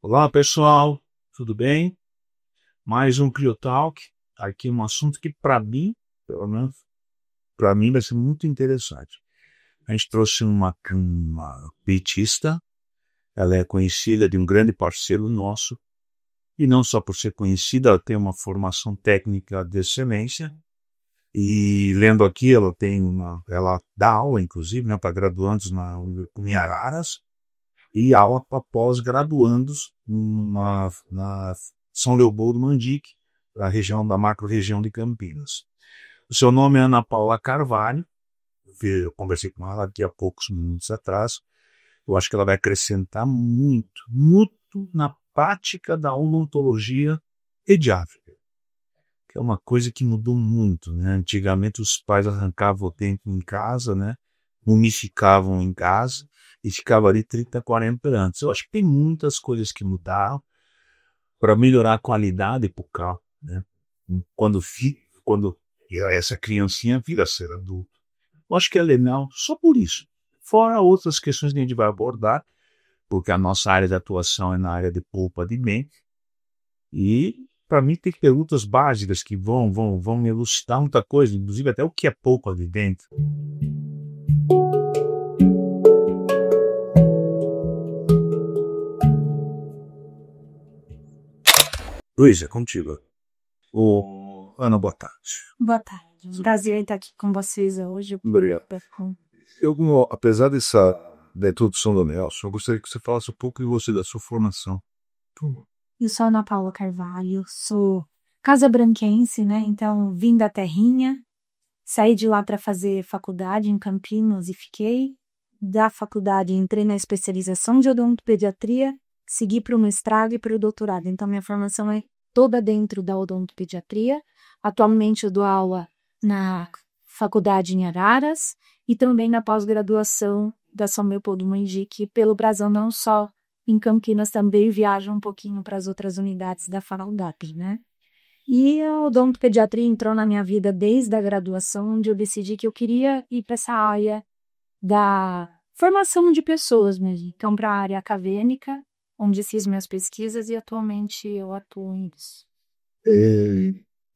Olá, pessoal, tudo bem? Mais um CrioTalk. Aqui um assunto que, para mim, pelo menos, para mim vai ser muito interessante. A gente trouxe uma petista, ela é conhecida de um grande parceiro nosso, e não só por ser conhecida, ela tem uma formação técnica de excelência, e lendo aqui, ela dá aula, inclusive, né, para graduandos em Araras, e aula para pós-graduandos na São Leopoldo Mandique, da macro-região de Campinas. O seu nome é Ana Paula Carvalho, eu conversei com ela aqui há poucos minutos atrás. Eu acho que ela vai acrescentar muito, muito na prática da odontologia pediátrica, que é uma coisa que mudou muito, né? Antigamente os pais arrancavam o dente em casa, né? Mumificavam em casa e ficava ali 30, 40 anos. Eu acho que tem muitas coisas que mudaram para melhorar a qualidade bucal, né? Quando essa criancinha vira a ser adulto. Eu acho que é legal só por isso. Fora outras questões que a gente vai abordar, porque a nossa área de atuação é na área de polpa de dente. E, para mim, tem perguntas básicas que vão me elucidar muita coisa, inclusive até o que é polpa de dente. Luísa, é contigo. Ana, boa tarde. Boa tarde. Prazer em estar aqui com vocês hoje. Obrigado. Apesar da introdução do Nelson, eu gostaria que você falasse um pouco de você, da sua formação. Eu sou Ana Paula Carvalho, sou casabranquense, né? Então, vim da terrinha, saí de lá para fazer faculdade em Campinas e fiquei. Da faculdade, entrei na especialização de odontopediatria, segui para o mestrado e para o doutorado. Então, minha formação é toda dentro da odontopediatria. Atualmente, eu dou aula na faculdade em Araras e também na pós-graduação da São Leopoldo Mandique pelo Brasil, não só em Campinas, também viajo um pouquinho para as outras unidades da faculdade, né? E a odontopediatria entrou na minha vida desde a graduação, onde eu decidi que eu queria ir para essa área da formação de pessoas mesmo. Então, para a área acadêmica, onde fiz minhas pesquisas e atualmente eu atuo nisso.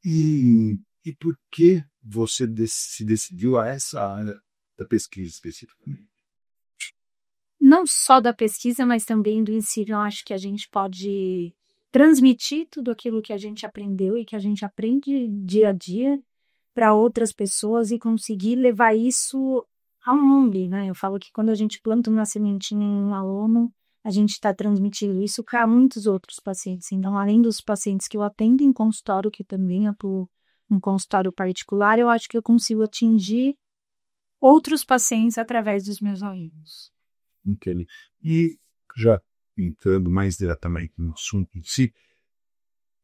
E por que você se decidiu a essa área da pesquisa especificamente? Não só da pesquisa, mas também do ensino. Eu acho que a gente pode transmitir tudo aquilo que a gente aprendeu e que a gente aprende dia a dia para outras pessoas e conseguir levar isso ao mundo, né? Eu falo que quando a gente planta uma sementinha em um aluno, a gente está transmitindo isso para muitos outros pacientes. Então, além dos pacientes que eu atendo em consultório, que também atuo em consultório particular, eu acho que eu consigo atingir outros pacientes através dos meus alunos. Entende? E já entrando mais diretamente no assunto em si,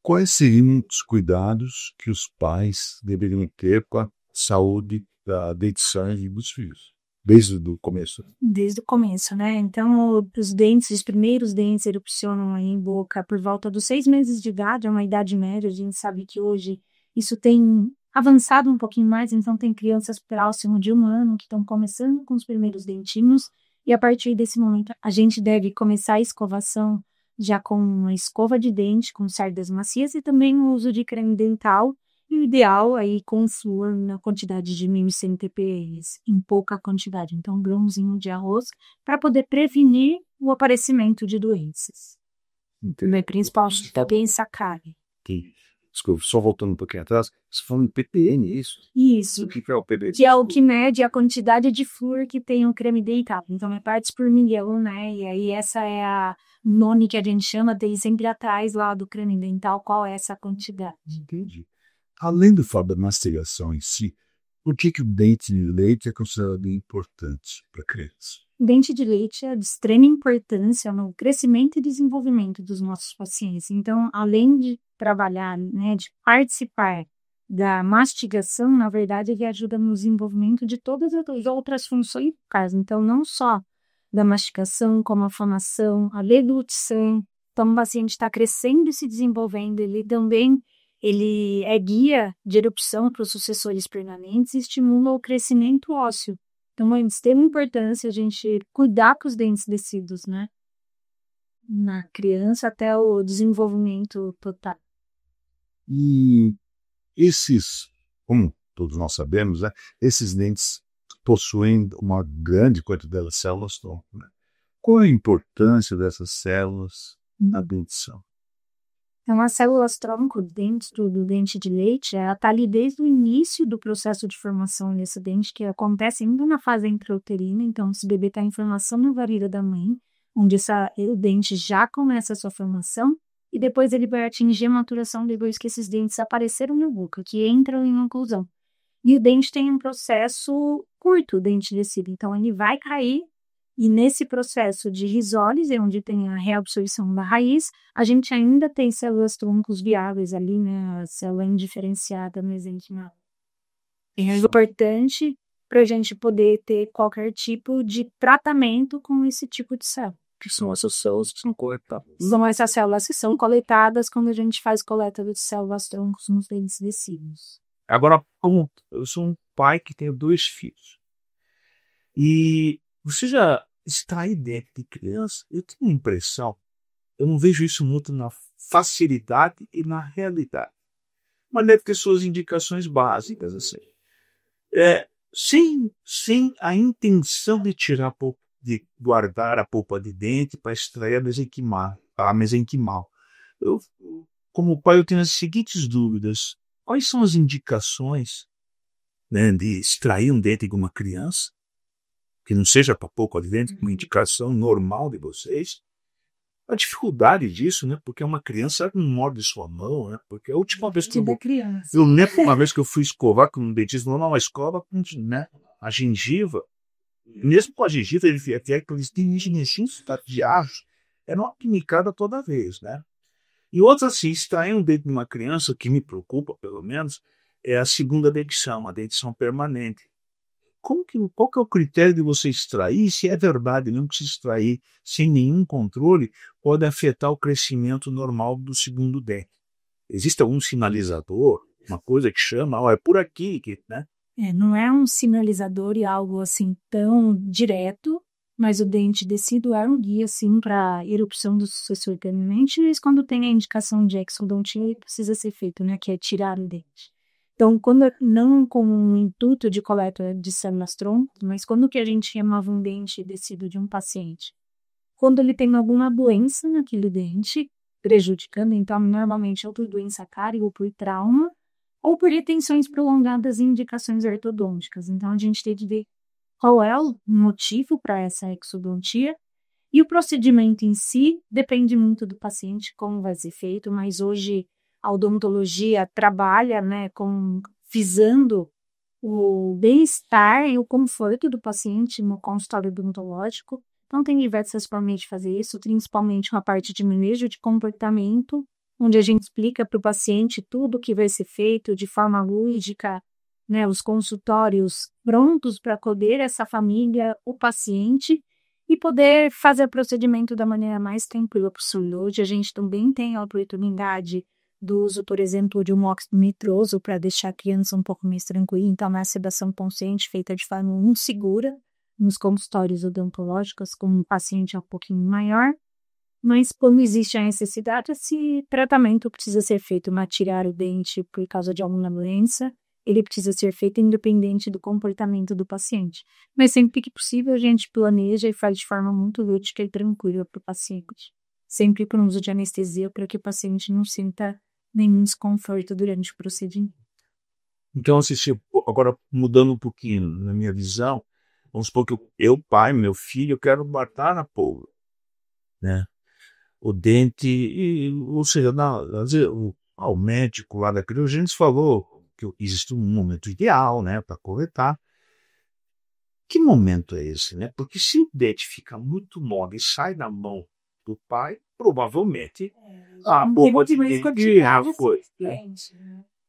quais seriam os cuidados que os pais deveriam ter com a saúde da dentição dos filhos, desde o começo? Desde o começo, né? Então, os primeiros dentes erupcionam aí em boca por volta dos 6 meses de idade, é uma idade média. A gente sabe que hoje isso tem avançado um pouquinho mais, então tem crianças próximo de 1 ano que estão começando com os primeiros dentinhos, e a partir desse momento a gente deve começar a escovação já com uma escova de dente, com cerdas macias, e também o uso de creme dental, e o ideal aí com flúor na quantidade de 1.100 ppm, em pouca quantidade, então um grãozinho de arroz, para poder prevenir o aparecimento de doenças. Né, principalmente também essa cárie. Desculpa, só voltando um pouquinho atrás, você falando PPN, isso? Isso. O que é o PPN? Que é o que mede a quantidade de flúor que tem o creme dental. Então, é partes por milhão, né? E aí, essa é a nome que a gente chama, tem sempre atrás lá do creme dental, qual é essa quantidade. Entendi. Além do fato da mastigação em si, por que o dente de leite é considerado importante para a criança? Dente de leite é de extrema importância no crescimento e desenvolvimento dos nossos pacientes. Então, além de trabalhar, né, de participar da mastigação, na verdade, ele ajuda no desenvolvimento de todas as outras funções bucais. Então, não só da mastigação, como a fonação, a deglutição. Então, o paciente está crescendo e se desenvolvendo. Ele é guia de erupção para os sucessores permanentes e estimula o crescimento ósseo. Então, é de extrema importância a gente cuidar com os dentes descidos, né? na criança até o desenvolvimento total. E esses, como todos nós sabemos, né, esses dentes possuem uma grande quantidade de células tronco, né? Qual a importância dessas células na dentição? Então, as células tronco dentro do dente de leite, ela está ali desde o início do processo de formação desse dente, que acontece ainda na fase intrauterina. Então, se o bebê está em formação na barriga da mãe, onde o dente já começa a sua formação, e depois ele vai atingir a maturação depois que esses dentes apareceram na boca, que entram em oclusão. E o dente tem um processo curto, o dente descido. Então, ele vai cair, e nesse processo de risólise, onde tem a reabsorção da raiz, a gente ainda tem células troncos viáveis ali, né? A célula indiferenciada mesenquimal. É importante para a gente poder ter qualquer tipo de tratamento com esse tipo de célula. Que são essas células que são coletadas? São essas células que são coletadas quando a gente faz coleta de células troncos nos dentes descidos. Agora, eu sou um pai que tem 2 filhos. E você já extrai dente de criança? Eu tenho a impressão, eu não vejo isso muito na facilidade e na realidade. Mas deve ter suas indicações básicas, assim. Sem a intenção de de guardar a polpa de dente para extrair a mesenquimal. Eu, como pai, eu tenho as seguintes dúvidas. Quais são as indicações, né, de extrair um dente de uma criança, que não seja para polpa de dente, uma indicação normal de vocês? A dificuldade disso, né? Porque uma criança não morde sua mão, né? Porque a última vez que eu lembro uma vez que eu fui escovar com um dentista, não, uma escova com, né, a gengiva. Mesmo com a gengiva, ele fez aqueles dinicinhos de aço. Era uma pinicada toda vez, né? E outros, assim, extrair um dente de uma criança, que me preocupa, pelo menos, é a segunda dentição, a dentição permanente. Qual que é o critério de você extrair? Se é verdade mesmo que se extrair sem nenhum controle pode afetar o crescimento normal do segundo dente. Existe algum sinalizador, uma coisa que chama, é por aqui, né? Não é um sinalizador e algo assim tão direto, mas o dente descido é um guia, assim, para erupção do sucessor permanente, mas quando tem a indicação de exodontia, precisa ser feito, né, que é tirar o dente. Então, não com o intuito de coleta de células tronco, mas quando que a gente remove um dente descido de um paciente? Quando ele tem alguma doença naquele dente, prejudicando, então, normalmente é por doença cárie ou por trauma, ou por retenções prolongadas e indicações ortodônticas. Então, a gente tem de ver qual é o motivo para essa exodontia, e o procedimento em si depende muito do paciente, como vai ser feito, mas hoje a odontologia trabalha, né, visando o bem-estar e o conforto do paciente no consultório odontológico. Então, tem diversas formas de fazer isso, principalmente uma parte de manejo de comportamento, onde a gente explica para o paciente tudo o que vai ser feito de forma lúdica, né, os consultórios prontos para acolher essa família, o paciente, e poder fazer o procedimento da maneira mais tranquila possível. Hoje a gente também tem a oportunidade do uso, por exemplo, de um óxido nitroso para deixar a criança um pouco mais tranquila. Então, na sedação consciente feita de forma segura nos consultórios odontológicos, com um paciente um pouquinho maior. Mas quando existe a necessidade, esse tratamento precisa ser feito, mas tirar o dente por causa de alguma doença, ele precisa ser feito independente do comportamento do paciente. Mas sempre que possível, a gente planeja e faz de forma muito lúdica e tranquila para o paciente. Sempre com uso de anestesia, para que o paciente não sinta nenhum desconforto durante o procedimento. Então, agora mudando um pouquinho na minha visão, vamos supor que eu pai, meu filho, eu quero botar na polpa, né? O dente, ou seja, o médico lá da criança falou que existe um momento ideal, né, para coletar. Que momento é esse, né? Porque se o dente fica muito mole e sai da mão do pai, provavelmente a polpa de dente foi.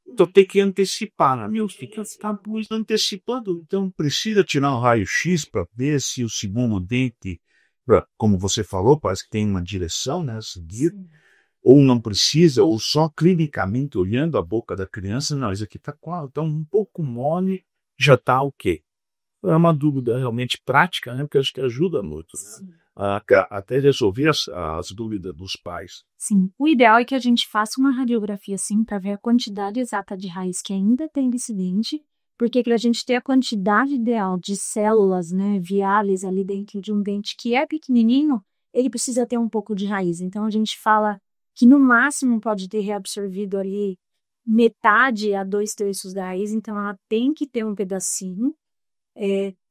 Então tem que antecipar, né? Meu filho está antecipando, então precisa tirar um raio-x para ver se o segundo dente, como você falou, parece que tem uma direção, né, a seguir, ou não precisa, ou só clinicamente olhando a boca da criança, não, isso aqui está um pouco mole, já está ok. É uma dúvida realmente prática, né, porque acho que ajuda muito, né? até resolver as dúvidas dos pais. Sim, o ideal é que a gente faça uma radiografia, sim, para ver a quantidade exata de raiz que ainda tem desse dente, porque para a gente ter a quantidade ideal de células, né, viáveis ali dentro de um dente que é pequenininho, ele precisa ter um pouco de raiz. Então, a gente fala que no máximo pode ter reabsorvido ali metade a 2/3 da raiz, então ela tem que ter um pedacinho.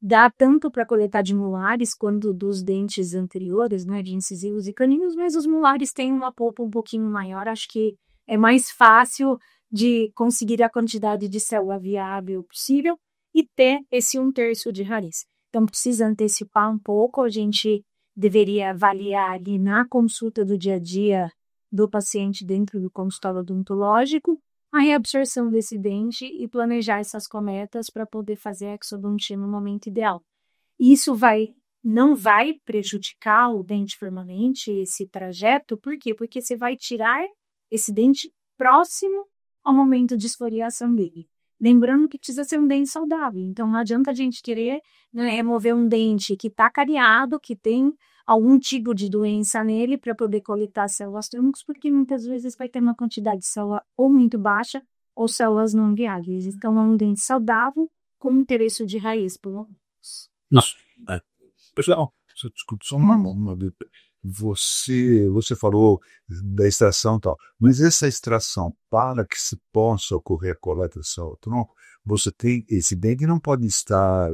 Dá tanto para coletar de molares quanto dos dentes anteriores, né, de incisivos e caninos, mas os molares têm uma polpa um pouquinho maior, acho que é mais fácil de conseguir a quantidade de célula viável possível e ter esse 1/3 de raiz. Então, precisa antecipar um pouco, a gente deveria avaliar ali na consulta do dia a dia do paciente dentro do consultório odontológico, a reabsorção desse dente e planejar essas cometas para poder fazer a exodontia no momento ideal. Isso não vai prejudicar o dente permanente, esse trajeto, por quê? Porque você vai tirar esse dente próximo ao momento de esfoliação dele. Lembrando que precisa ser um dente saudável, então não adianta a gente querer, né, remover um dente que está cariado, que tem algum tipo de doença nele para poder coletar células troncos, porque muitas vezes vai ter uma quantidade de célula ou muito baixa ou células não viáveis. Então, é um dente saudável com interesse de raiz, pelo menos. Nossa, pessoal, desculpa, só uma dúvida. Você falou da extração e tal, mas essa extração, para que se possa ocorrer a coleta de célula tronco, você tem, esse dente não pode estar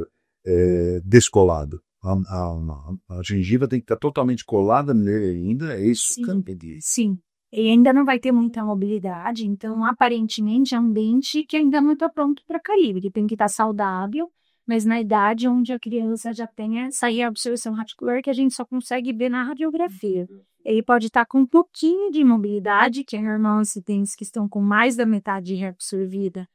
descolado. A gengiva tem que estar totalmente colada nele ainda, é isso que eu entendi. Sim, e ainda não vai ter muita mobilidade, então aparentemente é um dente que ainda não está pronto para cair, ele tem que estar saudável, mas na idade onde a criança já tem essa reabsorção radicular que a gente só consegue ver na radiografia. Ele pode estar com um pouquinho de mobilidade, que é normal esses dentes que estão com mais da metade reabsorvida,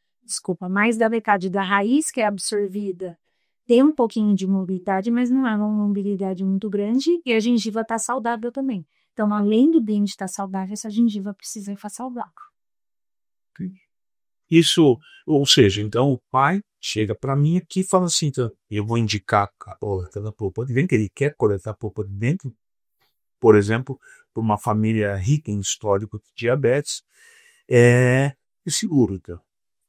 mais da metade da raiz que é absorvida, tem um pouquinho de mobilidade, mas não é uma mobilidade muito grande, e a gengiva está saudável também. Então, além do dente estar saudável, essa gengiva precisa estar saudável. Isso, ou seja, então o pai chega para mim aqui e fala assim, então, eu vou indicar a coleta da polpa de dentro, ele quer coletar a polpa de dentro, por exemplo, para uma família rica em histórico de diabetes, é seguro, então.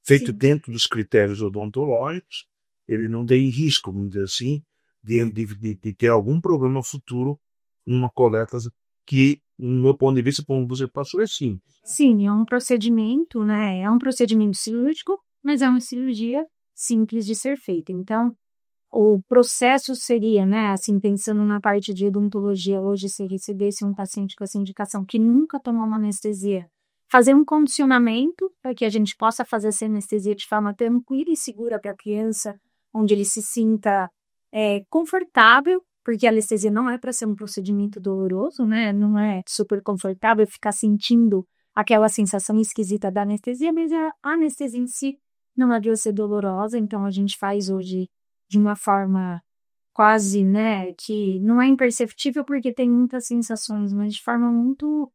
Feito dentro dos critérios odontológicos, ele não tem risco, vamos dizer assim, de ter algum problema futuro numa coleta que, no meu ponto de vista, como você passou, é sim. Sim, é um procedimento, né? É um procedimento cirúrgico, mas é uma cirurgia simples de ser feita. Então, o processo seria, né, assim, pensando na parte de odontologia hoje, se recebesse um paciente com essa indicação que nunca tomou uma anestesia, fazer um condicionamento para que a gente possa fazer essa anestesia de forma tranquila e segura para a criança, onde ele se sinta confortável, porque a anestesia não é para ser um procedimento doloroso, né? Não é super confortável ficar sentindo aquela sensação esquisita da anestesia, mas a anestesia em si não é de ser dolorosa, então a gente faz hoje de uma forma quase, né, que não é imperceptível porque tem muitas sensações, mas de forma muito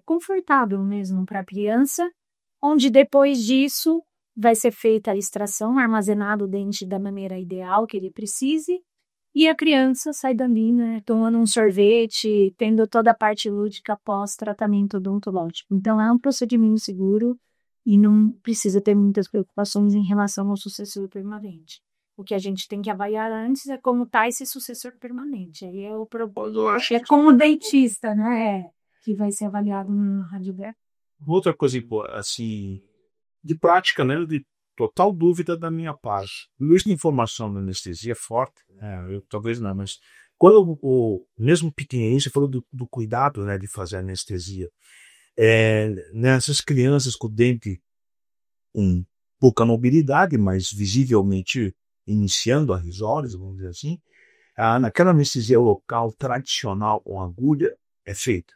confortável mesmo para a criança, onde depois disso vai ser feita a extração, armazenado o dente da maneira ideal que ele precise, e a criança sai dali, né, tomando um sorvete, tendo toda a parte lúdica pós-tratamento odontológico. Então, é um procedimento seguro e não precisa ter muitas preocupações em relação ao sucessor permanente. O que a gente tem que avaliar antes é como está esse sucessor permanente. Aí é o problema. É como o dentista, né, que vai ser avaliado no radiografia. Outra coisa, assim, de prática, né, de total dúvida da minha parte. O uso de informação da anestesia é forte, né, talvez não, mas quando mesmo pequenininho, você falou do cuidado, né, de fazer anestesia, nessas crianças com o dente com pouca mobilidade, mas visivelmente iniciando a risórios, vamos dizer assim, naquela anestesia local tradicional com agulha é feita.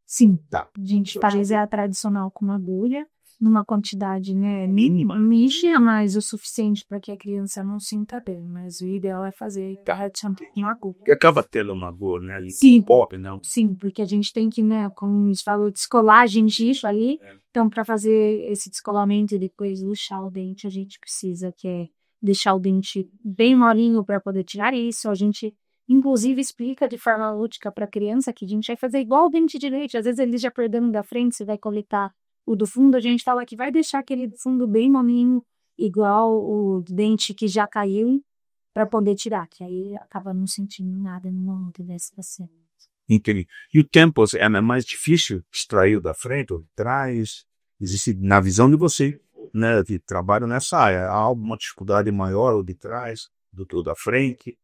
Sim, Tá. a gente faz a tradicional com agulha, numa quantidade, né, mínima, mas o suficiente para que a criança não sinta bem, mas o ideal é fazer com agulha. Que acaba tendo uma agulha, né? Sim, pop, não? sim, porque a gente tem que, né, como eles falam, descolar a gengiva ali, então para fazer esse descolamento e depois luxar o dente, a gente precisa deixar o dente bem molinho para poder tirar isso, a gente inclusive explica de forma lúdica para a criança que a gente vai fazer igual o dente de leite. Às vezes eles já perdendo da frente, você vai coletar o do fundo, a gente fala que vai deixar aquele do fundo bem molinho, igual o dente que já caiu, para poder tirar, que aí acaba não sentindo nada no momento desse paciente. Entendi. E o tempo é mais difícil extrair o da frente ou de trás? Existe, na visão de você, né, que trabalho nessa área, há alguma dificuldade maior o de trás do que o da frente?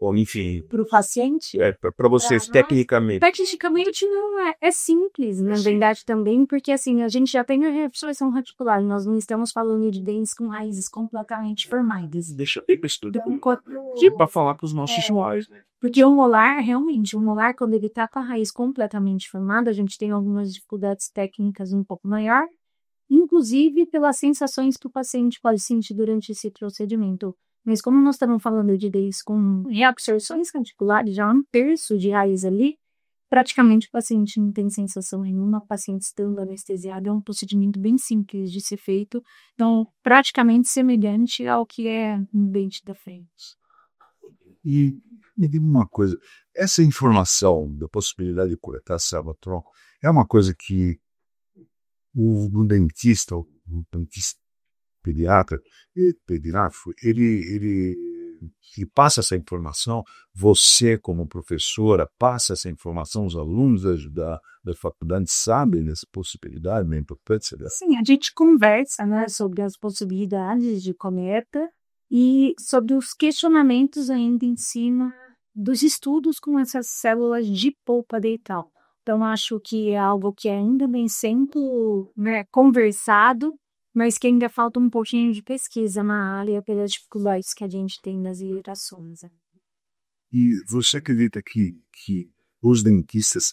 Ou, enfim, Para o paciente? para vocês, tecnicamente. Tecnicamente não é simples, na verdade também, porque assim, a gente já tem a reabsorção radicular, nós não estamos falando de dentes com raízes completamente formadas. Deixa eu estudar Tipo, para falar com os nossos usuários, né? porque o molar, realmente, o molar, quando ele está com a raiz completamente formada, a gente tem algumas dificuldades técnicas um pouco maior, inclusive pelas sensações que o paciente pode sentir durante esse procedimento. Mas como nós estamos falando de dentes com reabsorções radiculares, já 1/3 de raiz ali, praticamente o paciente não tem sensação nenhuma, o paciente estando anestesiado, é um procedimento bem simples de ser feito, então praticamente semelhante ao que é um dente da frente. E me diga uma coisa, essa informação da possibilidade de coletar célula-tronco é uma coisa que o dentista pediatra e pediátrico, ele passa essa informação, você como professora passa essa informação, os alunos da faculdade sabem dessa possibilidade, da importância dessa? Sim, a gente conversa, né, sobre as possibilidades de coleta e sobre os questionamentos ainda em cima dos estudos com essas células de polpa dental. Então, acho que é algo que ainda vem sendo, né, conversado, mas que ainda falta um pouquinho de pesquisa na área pelas dificuldades que a gente tem nas irritações. Né? E você acredita que os dentistas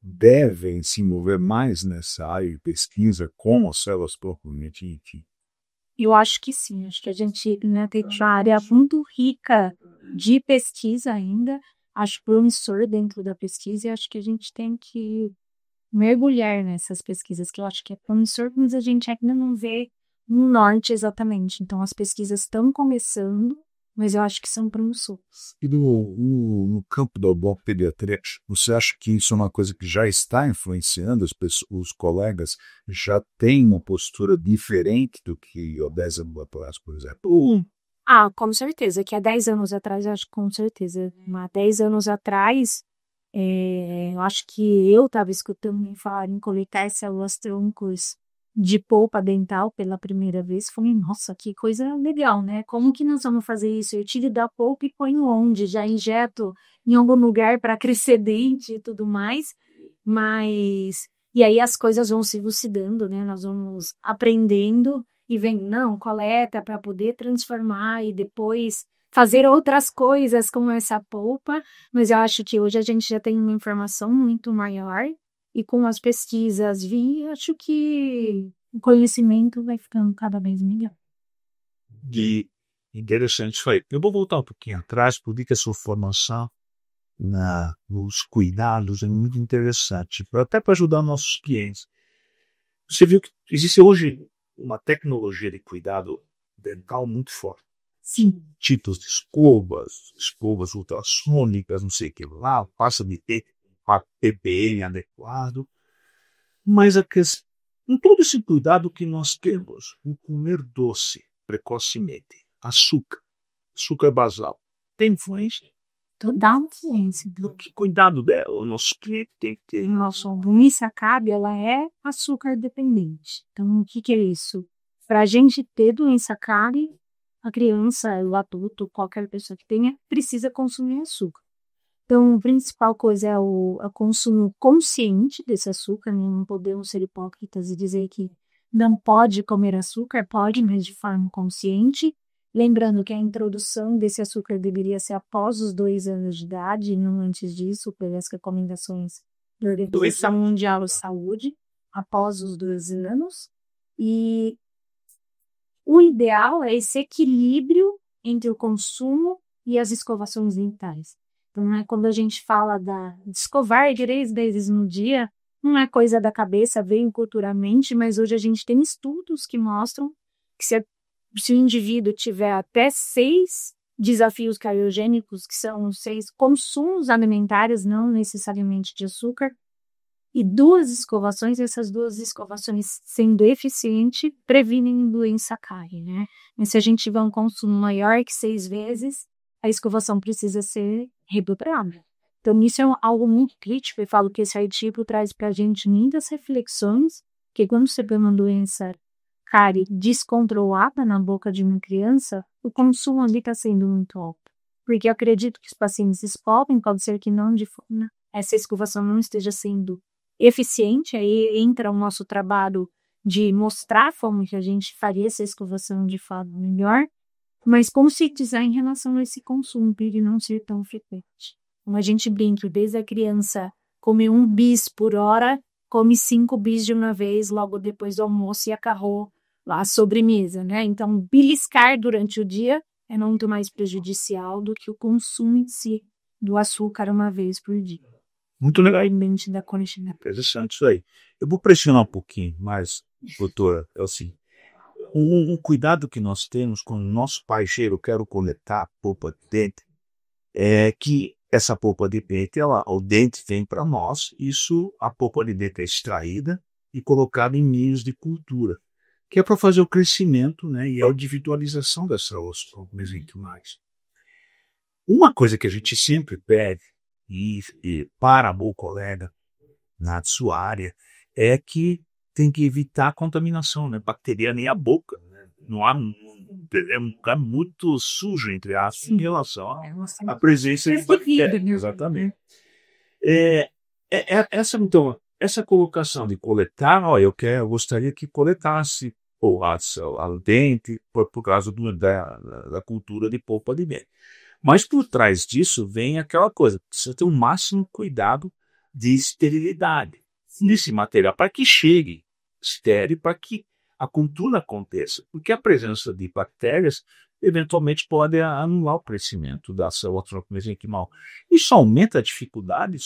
devem se envolver mais nessa área de pesquisa com as células propriamente? Eu acho que sim, acho que a gente, né, tem uma área muito rica de pesquisa ainda, acho promissor dentro da pesquisa e acho que a gente tem que mergulhar nessas pesquisas, que eu acho que é promissor, mas a gente ainda não vê um norte exatamente. Então, as pesquisas estão começando, mas eu acho que são promissoras. E no campo da pediatria, você acha que isso é uma coisa que já está influenciando os colegas, já têm uma postura diferente do que há 10 anos atrás, por exemplo? Com certeza, que há 10 anos atrás, eu acho que com certeza. Há 10 anos atrás, eu acho que eu estava escutando me falar em coletar células-troncos de polpa dental pela primeira vez. Falei, nossa, que coisa legal, né? Como que nós vamos fazer isso? Eu tiro da polpa e ponho onde? Já injeto em algum lugar para crescer dente e tudo mais. Mas... E aí as coisas vão se elucidando, né? Nós vamos aprendendo e vem, não, coleta para poder transformar e depois fazer outras coisas com essa polpa, mas eu acho que hoje a gente já tem uma informação muito maior e com as pesquisas acho que o conhecimento vai ficando cada vez melhor. De interessante foi. Eu vou voltar um pouquinho atrás, porque a sua formação nos cuidados é muito interessante, até para ajudar nossos clientes. Você viu que existe hoje uma tecnologia de cuidado dental muito forte. Sim. Tipos de escovas ultrassônicas, não sei o que lá, passa de ter um ppm adequado. Mas com todo esse cuidado que nós temos, o comer doce precocemente, açúcar basal, tem influência? Toda influência. Que cuidado dela, o nosso cliente tem que ter. Nossa, doença CAB, ela é açúcar dependente. Então, o que é isso? Para a gente ter doença CAB, a criança, o adulto, qualquer pessoa que tenha, precisa consumir açúcar. Então, a principal coisa é o consumo consciente desse açúcar, né? Não podemos ser hipócritas e dizer que não pode comer açúcar, pode, mas de forma consciente. Lembrando que a introdução desse açúcar deveria ser após os 2 anos de idade, e não antes disso, pelas recomendações da Organização Mundial de Saúde, após os 2 anos. E o ideal é esse equilíbrio entre o consumo e as escovações dentais. Então, né, quando a gente fala de escovar 3 vezes no dia, não é coisa da cabeça, vem culturalmente, mas hoje a gente tem estudos que mostram que se o indivíduo tiver até 6 desafios cariogênicos, que são 6 consumos alimentares, não necessariamente de açúcar, e 2 escovações, essas 2 escovações sendo eficiente, previnem doença cárie, né? Mas se a gente tiver um consumo maior que 6 vezes, a escovação precisa ser redobrada. Então, isso é algo muito crítico. Eu falo que esse artigo traz para a gente muitas reflexões, que quando você tem uma doença cárie descontrolada na boca de uma criança, o consumo ali está sendo muito alto. Porque eu acredito que os pacientes descobrem, pode ser que não essa escovação não esteja sendo eficiente, aí entra o nosso trabalho de mostrar como que a gente faria essa escovação de fato melhor, mas conscientizar em relação a esse consumo, para ele não ser tão frequente. Como a gente brinca, desde a criança come 1 bis por hora, come 5 bis de uma vez, logo depois do almoço e acarrou a sobremesa, né? Então, beliscar durante o dia é muito mais prejudicial do que o consumo em si do açúcar uma vez por dia. Muito legal. Independente da quantidade. Interessante isso aí. Eu vou pressionar um pouquinho mais, doutora. É assim, um cuidado que nós temos com o nosso pajeiro, quero coletar a polpa de dente, é que essa polpa de dente, o dente vem para nós, a polpa de dente é extraída e colocada em meios de cultura, que é para fazer o crescimento, né, e a individualização dessa osso mesenquimais. Uma coisa que a gente sempre pede, e para o colega na sua área, é que tem que evitar a contaminação, né, bacteriana e a boca, né? Não há é um lugar muito sujo, entre aspas, em relação à presença de bactérias. Exatamente. Então, essa colocação de coletar, eu gostaria que coletasse o dente por causa da cultura de polpa de dente. Mas por trás disso vem aquela coisa, precisa ter o máximo cuidado de esterilidade nesse material, para que chegue estéril, para que a cultura aconteça, porque a presença de bactérias eventualmente pode anular o crescimento da célula tronco mesenquimal. Isso aumenta a dificuldade,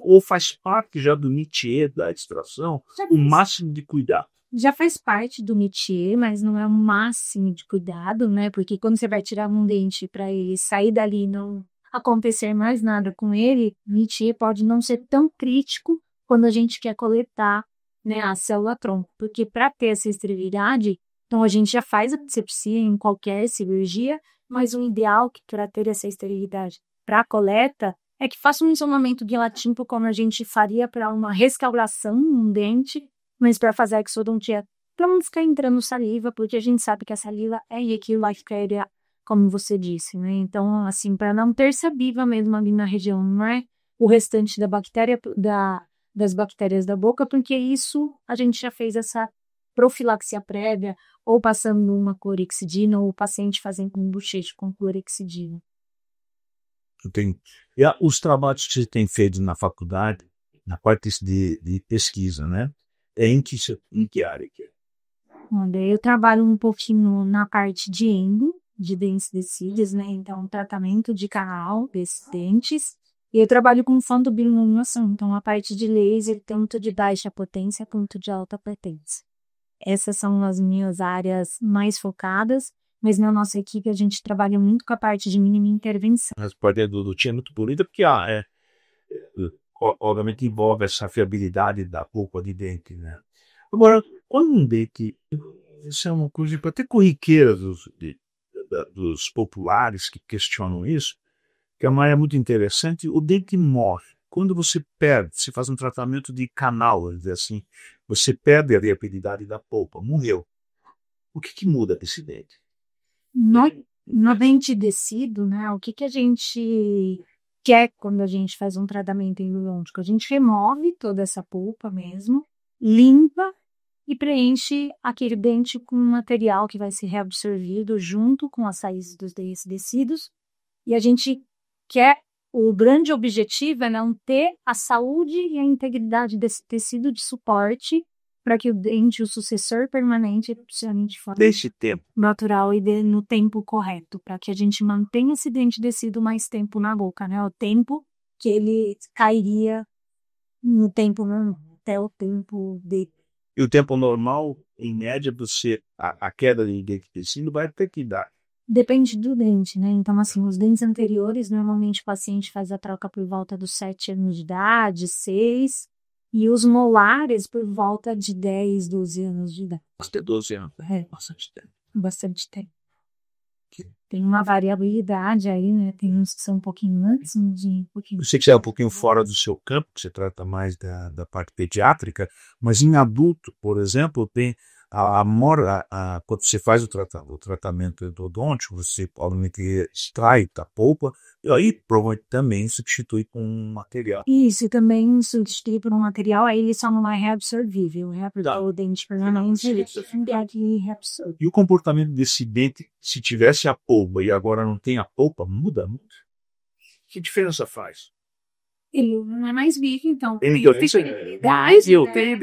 ou faz parte já do métier da extração, o máximo de cuidado. Já faz parte do métier, mas não é o máximo de cuidado, né? Porque quando você vai tirar um dente para ele sair dali e não acontecer mais nada com ele, o métier pode não ser tão crítico quando a gente quer coletar, né, a célula tronco. Porque para ter essa esterilidade, então a gente já faz a biopsia em qualquer cirurgia, mas o ideal que para ter essa esterilidade para a coleta é que faça um isolamento guilatínico como a gente faria para uma restauração num dente, mas para fazer a exodontia, para não ficar entrando saliva, porque a gente sabe que a saliva é bactéria, como você disse, né? Então, assim, para não ter saliva mesmo ali na região, não é o restante da bactéria, das bactérias da boca, porque isso a gente já fez essa profilaxia prévia, ou passando uma clorexidina, ou o paciente fazendo um bochecho com clorexidina. E os trabalhos que você tem feito na faculdade, na parte de pesquisa, né? Em que área que é? Olha, eu trabalho um pouquinho na parte de endo, de dentes decídeos, né? Então, tratamento de canal desses dentes. E eu trabalho com fotobiomodulação, então a parte de laser, tanto de baixa potência quanto de alta potência. Essas são as minhas áreas mais focadas, mas na nossa equipe a gente trabalha muito com a parte de mínima intervenção. Mas parte do TIA é muito bonita, porque obviamente envolve essa fiabilidade da polpa de dente, né? Agora, quando um dente, isso é uma coisa até corriqueira dos populares que questionam isso, que é uma área muito interessante, o dente morre. Quando você faz um tratamento de canal, vamos dizer assim, você perde a viabilidade da polpa, morreu. O que muda desse dente? No dente decido, né, o que a gente quer quando a gente faz um tratamento endodôntico? A gente remove toda essa polpa mesmo, limpa e preenche aquele dente com um material que vai ser reabsorvido junto com as raízes dos dentes decidos. E a gente quer, o grande objetivo é não ter a saúde e a integridade desse tecido de suporte para que o dente, o sucessor permanente, funcione de forma Desse tempo natural e no tempo correto, para que a gente mantenha esse dente decido mais tempo na boca, né? O tempo que ele cairia no tempo normal, até o tempo de... E o tempo normal, em média, a queda de dente tecido vai ter que dar. Depende do dente, né? Então, assim, os dentes anteriores, normalmente o paciente faz a troca por volta dos 7 anos de idade, 6, e os molares por volta de 10, 12 anos de idade. Até 12 anos. É, Bastante tempo. bastante tempo. Tem uma variabilidade aí, né? Tem uns que são um pouquinho antes, uns um pouquinho. Eu sei que você é um pouquinho fora do seu campo, que você trata mais da parte pediátrica, mas em adulto, por exemplo, tem quando você faz o tratamento endodôntico, você obviamente extrai da polpa, e aí provavelmente também substitui com um material. Isso, e também substituir por um material, aí ele só não é reabsorvível, né? Porque o dente permanente, ele é de reabsorver. E o comportamento desse dente, se tivesse a polpa e agora não tem a polpa, muda muito? Que diferença faz? Ele não é mais vivo, então. Tem dificuldade, eu tenho.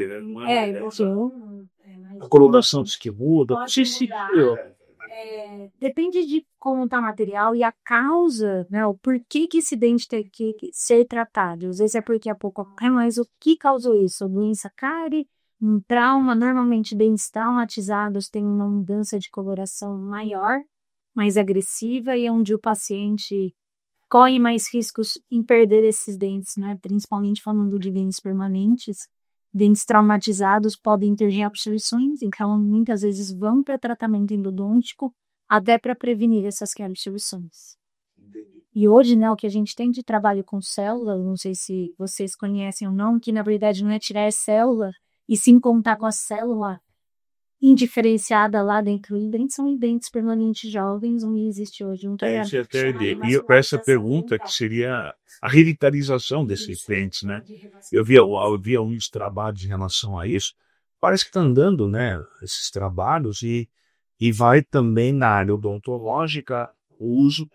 A coloração diz que muda. Não sei se Depende de como está o material e a causa, né? O porquê que esse dente tem que ser tratado. Às vezes é porque é pouco, mas o que causou isso? A doença cárie, um trauma. Normalmente, dentes traumatizados têm uma mudança de coloração maior, mais agressiva, e onde o paciente corre mais riscos em perder esses dentes, né? Principalmente falando de dentes permanentes. Dentes traumatizados podem ter reabsorções, então muitas vezes vão para tratamento endodôntico até para prevenir essas reabsorções. E hoje, né, o que a gente tem de trabalho com célula, não sei se vocês conhecem ou não, que na verdade não é tirar a célula, e sim contar com a célula indiferenciada lá dentro dos dentes, são dentes permanentes jovens, onde existe hoje um tratamento. E para essa pergunta, que seria a revitalização desses dentes, né? Eu via uns trabalhos em relação a isso. Parece que está andando, né, esses trabalhos e vai também na área odontológica o uso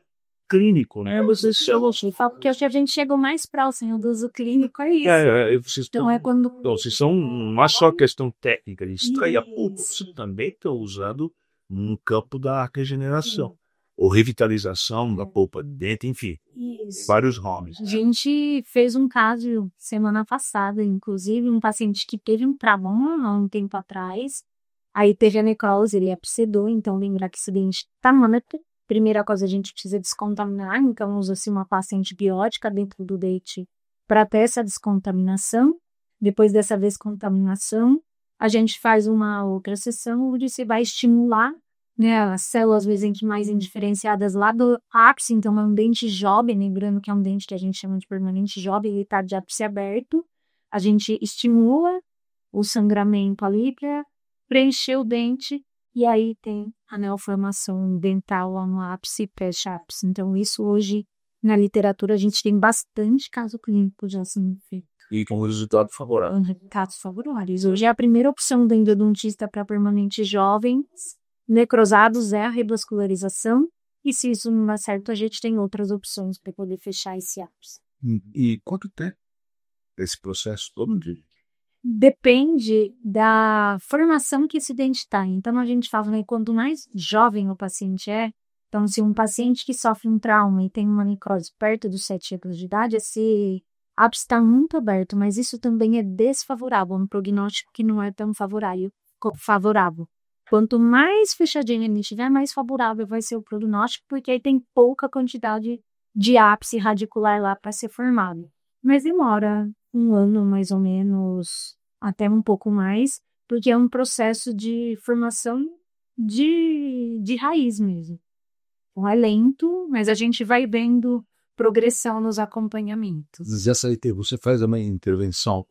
clínico, né? Vocês chamam Porque acho que a gente chegou mais próximo do uso clínico, é isso. vocês Então é quando vocês são não é só questão técnica de extrair a polpa, vocês também estão usando no campo da regeneração ou revitalização da polpa de dente, enfim, vários nomes. a gente fez um caso semana passada, inclusive, um paciente que teve um trauma há um tempo atrás, aí teve a necrose, ele abscedou, então lembrar que esse dente tá primeira coisa, a gente precisa descontaminar, então usa-se uma pasta antibiótica dentro do dente para ter essa descontaminação. Depois dessa descontaminação, a gente faz uma outra sessão onde se vai estimular, né, as células mais indiferenciadas lá do ápice, então é um dente jovem, lembrando que é um dente que a gente chama de permanente jovem, ele está de ápice aberto. A gente estimula o sangramento ali para preencher o dente, e aí tem a neoformação dental lá no ápice e pós-ápice. Então, isso hoje, na literatura, a gente tem bastante caso clínico já sendo feito. E com resultado favorável. Resultados favoráveis. Hoje, a primeira opção do endodontista para permanentes jovens necrosados é a revascularização, e se isso não dá certo, a gente tem outras opções para poder fechar esse ápice. E quanto tempo esse processo todo? Depende da formação que esse dente está. Então, a gente fala, né, quanto mais jovem o paciente é, então, se um paciente que sofre um trauma e tem uma necrose perto dos 7 anos de idade, esse ápice está muito aberto, mas isso também é desfavorável, um prognóstico que não é tão favorável. Quanto mais fechadinho ele estiver, mais favorável vai ser o prognóstico, porque aí tem pouca quantidade de ápice radicular lá para ser formado. Mas demora um ano, mais ou menos, até um pouco mais, porque é um processo de formação de raiz mesmo. Então, é lento, mas a gente vai vendo progressão nos acompanhamentos. Já sei, você faz uma intervenção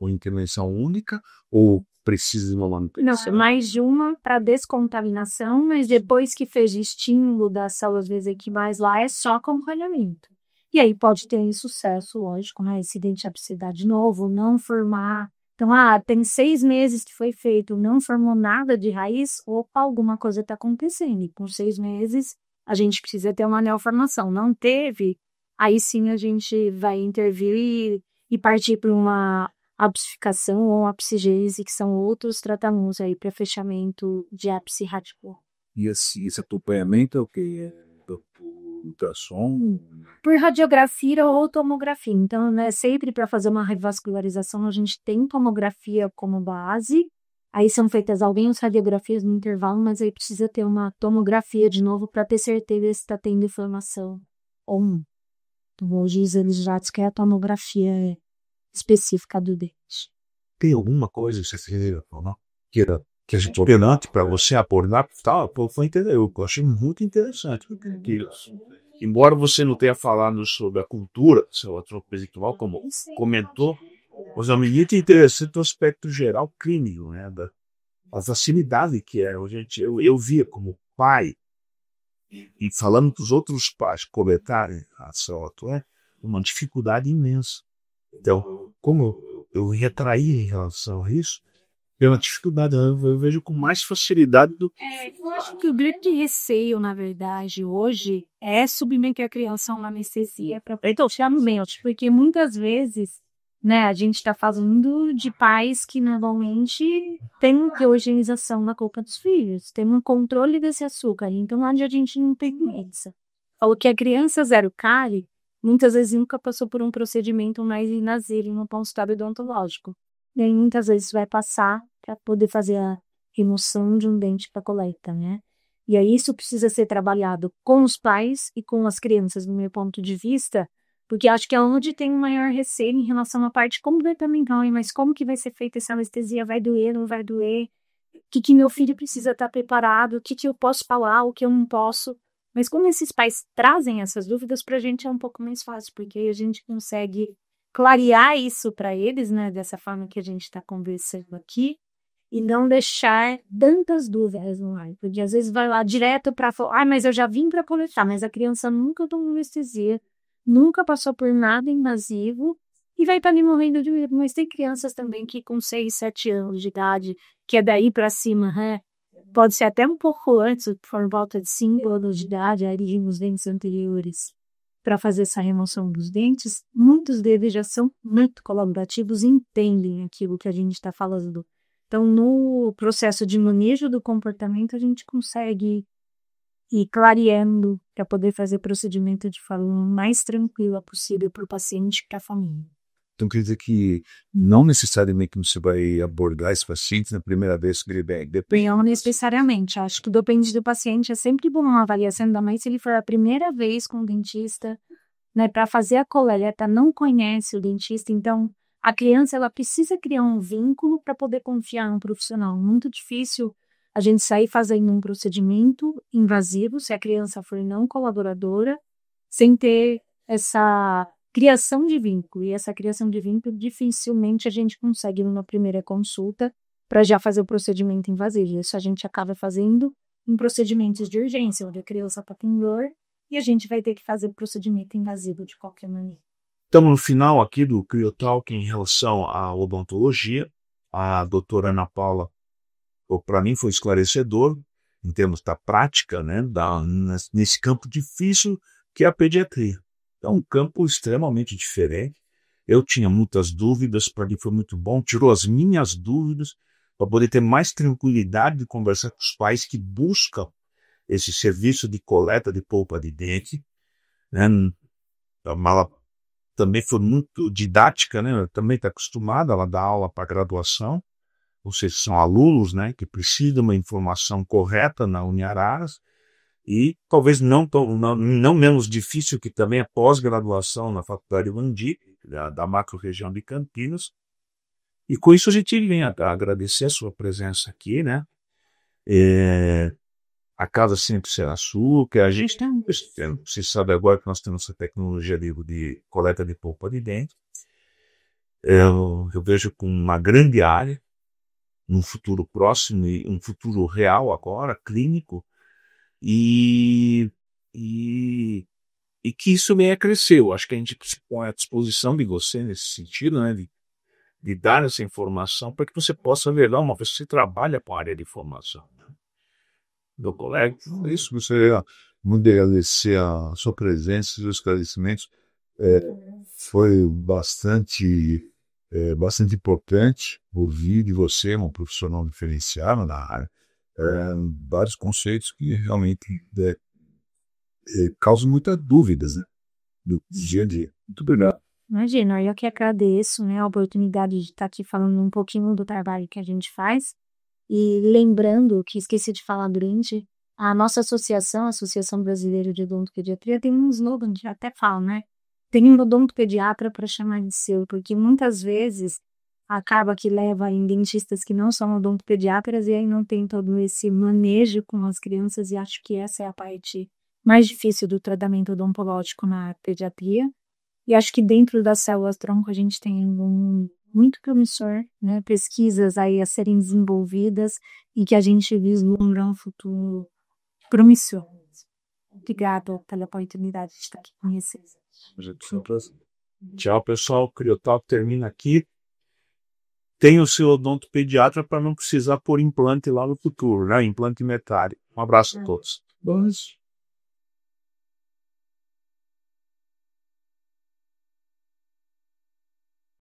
única ou precisa de uma manutenção? Não, mais de uma para descontaminação, mas depois que fez estímulo das células vesíquimais lá, é só acompanhamento. E aí pode ter insucesso, lógico, né? Esse dente abscedar de novo, não formar. Então, tem 6 meses que foi feito, não formou nada de raiz, opa, alguma coisa está acontecendo. E com 6 meses, a gente precisa ter uma neoformação. Não teve, aí sim a gente vai intervir e partir para uma apsificação ou apsigese, que são outros tratamentos aí para fechamento de ápice radicular. E esse acompanhamento é o que? Ultrassom? Por radiografia ou tomografia. Então, né, sempre para fazer uma revascularização, a gente tem tomografia como base, Aí são feitas algumas radiografias no intervalo, mas aí precisa ter uma tomografia de novo para ter certeza se está tendo inflamação ou não. Então, hoje eles já dizem que é a tomografia específica do dente. Tem alguma coisa que você queira falar? Que a gente importante para você abordar? Tá, eu achei muito interessante. Embora você não tenha falado sobre a cultura do seu atropelo intelectual, como comentou, mas é muito interessante o aspecto geral clínico, né? A facilidade que é. Eu via como pai, e falando dos outros pais comentarem a seu atual, uma dificuldade imensa. Então, como eu retraí em relação a isso, pela dificuldade, eu vejo com mais facilidade do que. Eu acho que o grande receio, na verdade, hoje é submeter a criança a uma anestesia para mente, porque muitas vezes, né, a gente está falando de pais que normalmente têm higienização na culpa dos filhos, tem um controle desse açúcar, então onde a gente não tem doença. Falou que a criança zero cárie, muitas vezes nunca passou por um procedimento mais invasivo no consultório odontológico. E aí muitas vezes vai passar para poder fazer a remoção de um dente para coleta, né? E aí isso precisa ser trabalhado com os pais e com as crianças, no meu ponto de vista, porque acho que é onde tem o maior receio em relação à parte comportamental, mas como que vai ser feita essa anestesia? Vai doer, não vai doer? O que meu filho precisa estar preparado? O que eu posso falar, o que eu não posso? Mas como esses pais trazem essas dúvidas, para a gente é um pouco mais fácil, porque aí a gente consegue clarear isso para eles, né, dessa forma que a gente está conversando aqui, e não deixar tantas dúvidas no ar, porque às vezes vai lá direto para falar, mas eu já vim para coletar, mas a criança nunca tomou anestesia, nunca passou por nada invasivo, e vai estar ali morrendo de medo. Mas tem crianças também que com 6, 7 anos de idade, que é daí para cima, né, pode ser até um pouco antes, por volta de 5 anos de idade, ali nos dentes anteriores, para fazer essa remoção dos dentes, muitos deles já são muito colaborativos e entendem aquilo que a gente está falando. Então, no processo de manejo do comportamento, a gente consegue ir clareando para poder fazer o procedimento de forma mais tranquila possível para o paciente e para a família. Então quer dizer que não necessariamente você vai abordar esse paciente na primeira vez que ele vem. Depende. Não necessariamente. Acho que depende do paciente. É sempre bom uma avaliação, ainda mais se ele for a primeira vez com o dentista, né? Para fazer a coleta, não conhece o dentista, então a criança ela precisa criar um vínculo para poder confiar em um profissional. Muito difícil a gente sair fazendo um procedimento invasivo se a criança for não colaboradora, sem ter essa criação de vínculo. E essa criação de vínculo dificilmente a gente consegue numa primeira consulta para já fazer o procedimento invasivo. Isso a gente acaba fazendo em procedimentos de urgência, onde a criança está com dor e a gente vai ter que fazer o procedimento invasivo de qualquer maneira. Estamos no final aqui do CrioTalk em relação à odontologia. A doutora Ana Paula, para mim, foi esclarecedor em termos da prática, né, nesse campo difícil que é a pediatria. É um campo extremamente diferente. Eu tinha muitas dúvidas, para mim foi muito bom, tirou as minhas dúvidas para poder ter mais tranquilidade de conversar com os pais que buscam esse serviço de coleta de polpa de dente, né? Ela também foi muito didática, né? Ela também está acostumada, ela dá aula para graduação, ou seja, são alunos, né, que precisam de uma informação correta na Uniararas, e talvez não menos difícil, que também é pós-graduação na Faculdade Wandi, da macro-região de Campinas. E com isso a gente vem a agradecer a sua presença aqui, né? A casa sempre será sua, que a gente tem, você sabe agora que nós temos essa tecnologia de coleta de polpa de dente. Eu vejo com uma grande área, num futuro próximo e um futuro real agora, clínico, e que isso venha a crescer. Eu acho que a gente se põe à disposição de você nesse sentido, né, de dar essa informação para que você possa ver lá uma vez que você trabalha com a área de formação. Meu colega, isso, gostaria muito de agradecer a sua presença e os esclarecimentos. Foi bastante importante ouvir de você, um profissional diferenciado na área, vários conceitos que realmente causam muitas dúvidas, né, do dia a dia. Muito obrigado. Imagina, eu que agradeço, né, a oportunidade de estar aqui falando um pouquinho do trabalho que a gente faz. E lembrando que esqueci de falar durante, a nossa associação, a Associação Brasileira de Odontopediatria, tem um slogan que até fala, né? Tem um odontopediatra para chamar de seu, porque muitas vezes acaba que leva em dentistas que não são odontopediatras e aí não tem todo esse manejo com as crianças, e acho que essa é a parte mais difícil do tratamento odontológico na pediatria. E acho que dentro das células-tronco a gente tem um muito promissor, né? Pesquisas aí a serem desenvolvidas e que a gente vislumbra um futuro promissor. Obrigada pela oportunidade de estar aqui com vocês. Tchau, pessoal. O Criotalk termina aqui. Tem o seu odontopediatra para não precisar pôr implante lá no futuro, né? Implante metálico. Um abraço a todos.